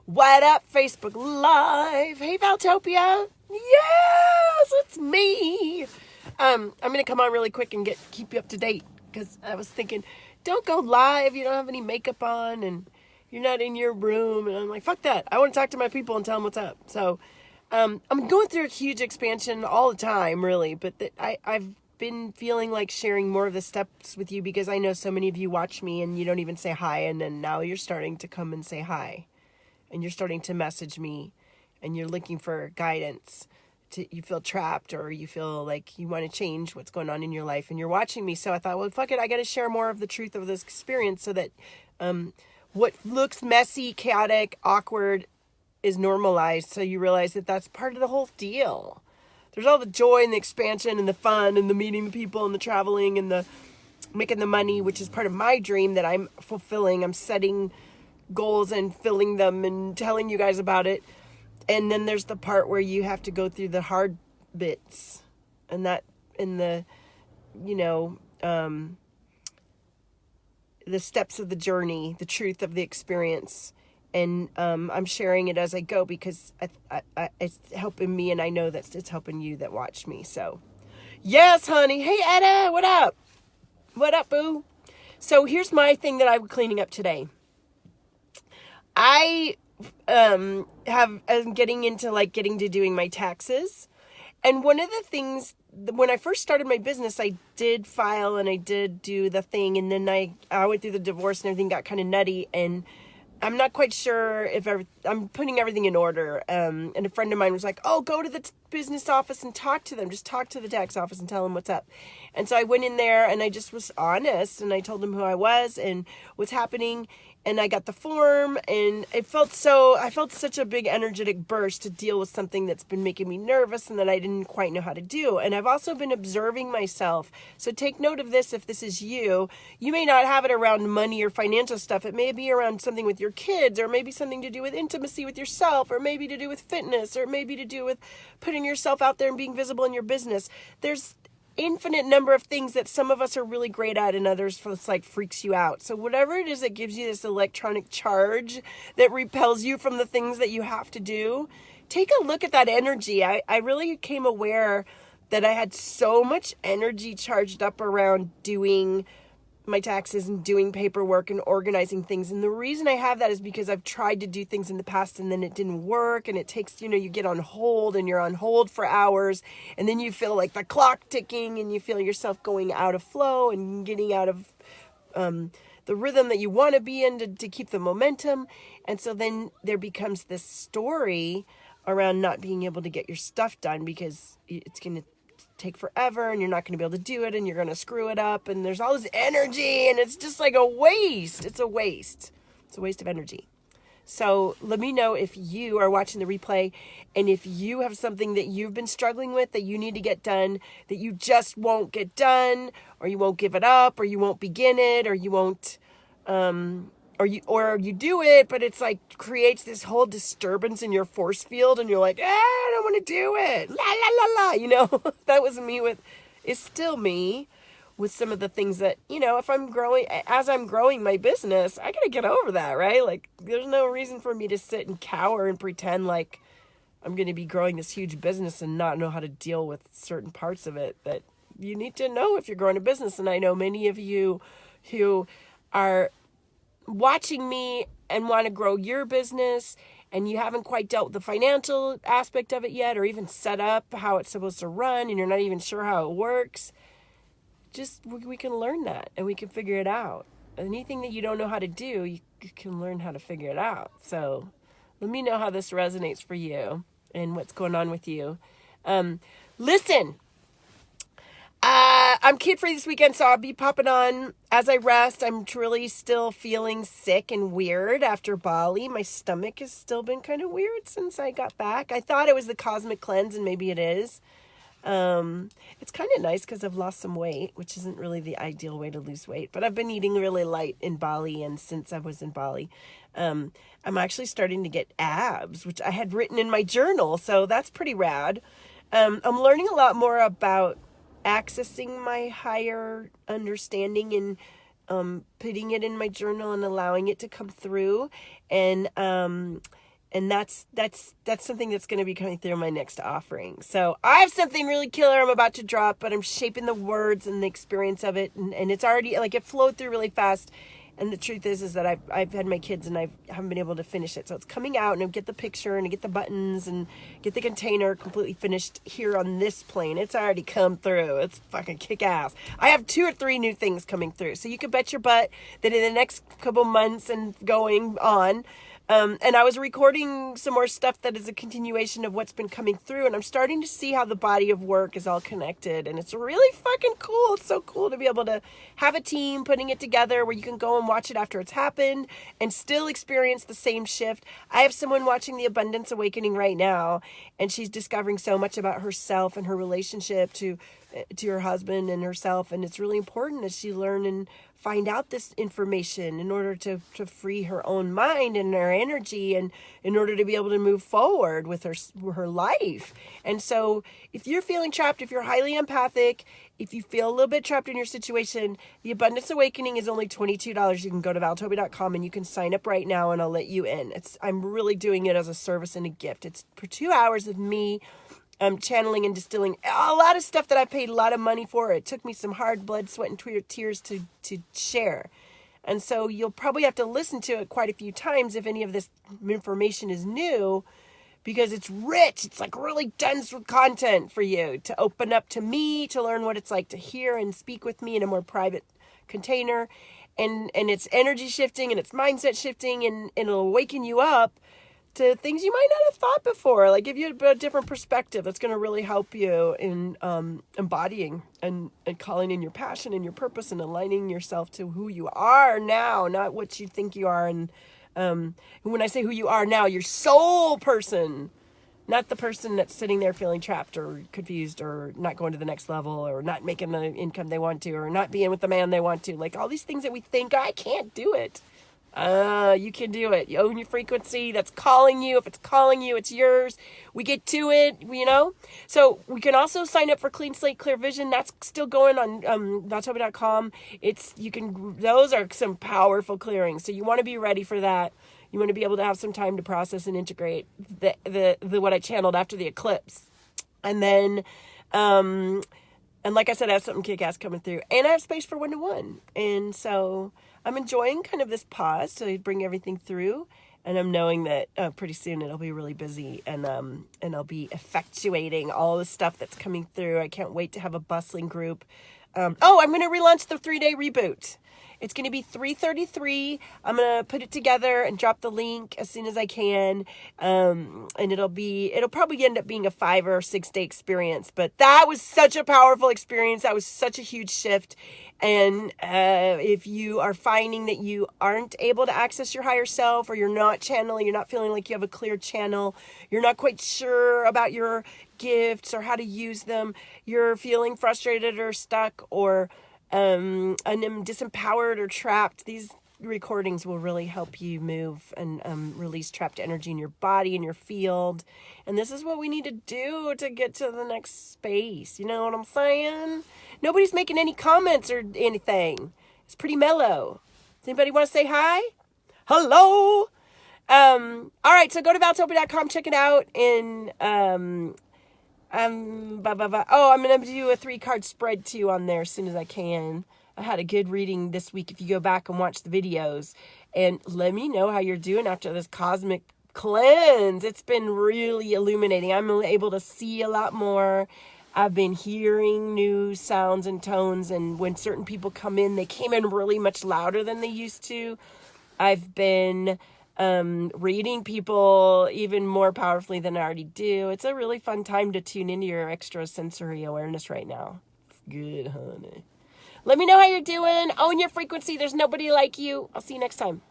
What up, Facebook Live? Hey, Valtopia. Yes, it's me. I'm gonna come on really quick and keep you up to date because I was thinking, don't go live. You don't have any makeup on and you're not in your room. And I'm like, fuck that. I want to talk to my people and tell them what's up. So, I'm going through a huge expansion all the time, really. But I've been feeling like sharing more of the steps with you because I know so many of you watch me and you don't even say hi, and then now you're starting to come and say hi. And you're starting to message me and you're looking for guidance. You feel trapped or you feel like you want to change what's going on in your life and you're watching me. So I thought, well, fuck it. I got to share more of the truth of this experience so that what looks messy, chaotic, awkward is normalized. So you realize that that's part of the whole deal. There's all the joy and the expansion and the fun and the meeting the people and the traveling and the making the money, which is part of my dream that I'm fulfilling. I'm setting goals and filling them and telling you guys about it. And then there's the part where you have to go through the hard bits and that in the, the steps of the journey, the truth of the experience. And I'm sharing it as I go because it's helping me, and I know that it's helping you that watch me. So yes, honey. Hey, Etta, what up? What up, boo? So here's my thing that I'm cleaning up today. I am getting to doing my taxes. And one of the things, when I first started my business, I did file and I did do the thing. And then I went through the divorce and everything got kind of nutty. And I'm not quite sure if I'm putting everything in order. And a friend of mine was like, oh, go to the business office and talk to them. Just talk to the tax office and tell them what's up. And so I went in there and I just was honest. And I told them who I was and what's happening. And I got the form, and I felt such a big energetic burst to deal with something that's been making me nervous and that I didn't quite know how to do. And I've also been observing myself. So take note of this if this is you. You may not have it around money or financial stuff. It may be around something with your kids, or maybe something to do with intimacy with yourself, or maybe to do with fitness, or maybe to do with putting yourself out there and being visible in your business. There's infinite number of things that some of us are really great at and others it's like freaks you out. So whatever it is that gives you this electronic charge that repels you from the things that you have to do, take a look at that energy. I really came aware that I had so much energy charged up around doing my taxes and doing paperwork and organizing things. And the reason I have that is because I've tried to do things in the past and then it didn't work. And it takes, you get on hold and you're on hold for hours. And then you feel like the clock ticking and you feel yourself going out of flow and getting out of the rhythm that you want to be in to keep the momentum. And so then there becomes this story around not being able to get your stuff done because it's going to take forever and you're not going to be able to do it and you're going to screw it up and there's all this energy and it's just like a waste. It's a waste. It's a waste of energy. So let me know if you are watching the replay and if you have something that you've been struggling with that you need to get done, that you just won't get done, or you won't give it up, or you won't begin it, or you won't, or you do it, but it's like creates this whole disturbance in your force field and you're like, I don't want to do it. La, la, la, that was me it's still me with some of the things that, as I'm growing my business, I got to get over that, right? Like there's no reason for me to sit and cower and pretend like I'm going to be growing this huge business and not know how to deal with certain parts of it that you need to know if you're growing a business. And I know many of you who are watching me and want to grow your business and you haven't quite dealt with the financial aspect of it yet or even set up how it's supposed to run and you're not even sure how it works, we can learn that and we can figure it out. Anything that you don't know how to do, you can learn how to figure it out. So let me know how this resonates for you and what's going on with you. Listen, I'm kid-free this weekend, so I'll be popping on as I rest. I'm truly still feeling sick and weird after Bali. My stomach has still been kind of weird since I got back. I thought it was the cosmic cleanse, and maybe it is. It's kind of nice because I've lost some weight, which isn't really the ideal way to lose weight. But I've been eating really light in Bali, and since I was in Bali, I'm actually starting to get abs, which I had written in my journal, so that's pretty rad. I'm learning a lot more about accessing my higher understanding and putting it in my journal and allowing it to come through. And And that's something that's going to be coming through my next offering. So I have something really killer I'm about to drop, but I'm shaping the words and the experience of it. And it's already, like, it flowed through really fast. And the truth is that I've had my kids and I haven't been able to finish it. So it's coming out, and I get the picture and I get the buttons and get the container completely finished here on this plane. It's already come through. It's fucking kick ass. I have 2 or 3 new things coming through. So you can bet your butt that in the next couple months and going on, and I was recording some more stuff that is a continuation of what's been coming through, and I'm starting to see how the body of work is all connected, and it's really fucking cool. It's so cool to be able to have a team putting it together where you can go and watch it after it's happened and still experience the same shift. I have someone watching the Abundance Awakening right now, and she's discovering so much about herself and her relationship to her husband and herself, and it's really important as she learn and find out this information in order to free her own mind and her energy, and in order to be able to move forward with her life. And so if you're feeling trapped, if you're highly empathic, if you feel a little bit trapped in your situation, the Abundance Awakening is only $22. You can go to Valtopia.com and you can sign up right now, and I'll let you in. I'm really doing it as a service and a gift. It's for 2 hours of me channeling and distilling a lot of stuff that I paid a lot of money for. It took me some hard blood, sweat, and tears to share. And so you'll probably have to listen to it quite a few times if any of this information is new, because it's rich. It's like really dense with content for you to open up to me, to learn what it's like to hear and speak with me in a more private container. And it's energy shifting and it's mindset shifting, and it'll awaken you up to things you might not have thought before, like give you a different perspective that's going to really help you in embodying and calling in your passion and your purpose and aligning yourself to who you are now, not what you think you are. And when I say who you are now, your soul person, not the person that's sitting there feeling trapped or confused or not going to the next level or not making the income they want to or not being with the man they want to. Like all these things that we think, I can't do it. You can do it. You own your frequency. That's calling you. If it's calling you, it's yours. We get to it, you know? So we can also sign up for Clean Slate, Clear Vision. That's still going on, Valtopia.com. Those are some powerful clearings. So you want to be ready for that. You want to be able to have some time to process and integrate the what I channeled after the eclipse. And then, and like I said, I have something kick-ass coming through. And I have space for one-to-one. And so I'm enjoying kind of this pause to bring everything through, and I'm knowing that pretty soon it'll be really busy, and I'll be effectuating all the stuff that's coming through. I can't wait to have a bustling group. I'm going to relaunch the 3-day reboot. It's going to be 3:33. I'm going to put it together and drop the link as soon as I can. And it'll probably end up being a 5 or 6 day experience, but that was such a powerful experience. That was such a huge shift. And if you are finding that you aren't able to access your higher self, or you're not channeling, you're not feeling like you have a clear channel, you're not quite sure about your gifts or how to use them, you're feeling frustrated or stuck or disempowered or trapped, these recordings will really help you move and release trapped energy in your body and your field. And this is what we need to do to get to the next space. You know what I'm saying? Nobody's making any comments or anything. It's pretty mellow. Does anybody want to say hi? Hello? All right, so go to Valtopia.com, check it out, and I'm going to do a 3-card spread too on there as soon as I can. I had a good reading this week if you go back and watch the videos. And let me know how you're doing after this cosmic cleanse. It's been really illuminating. I'm able to see a lot more. I've been hearing new sounds and tones. And when certain people come in, they came in really much louder than they used to. I've been reading people even more powerfully than I already do. It's a really fun time to tune into your extrasensory awareness right now. It's good, honey. Let me know how you're doing. Own your frequency. There's nobody like you. I'll see you next time.